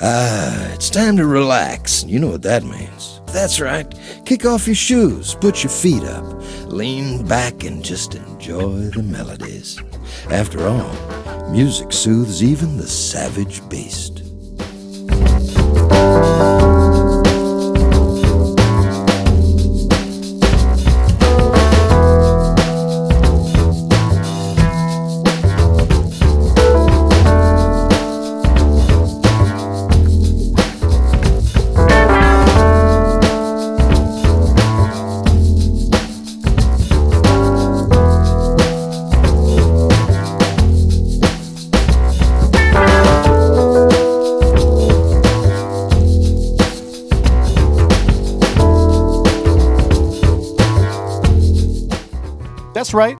It's time to relax. You know what that means. That's right. Kick off your shoes, put your feet up, lean back, and just enjoy the melodies. After all, music soothes even the savage beast. That's right.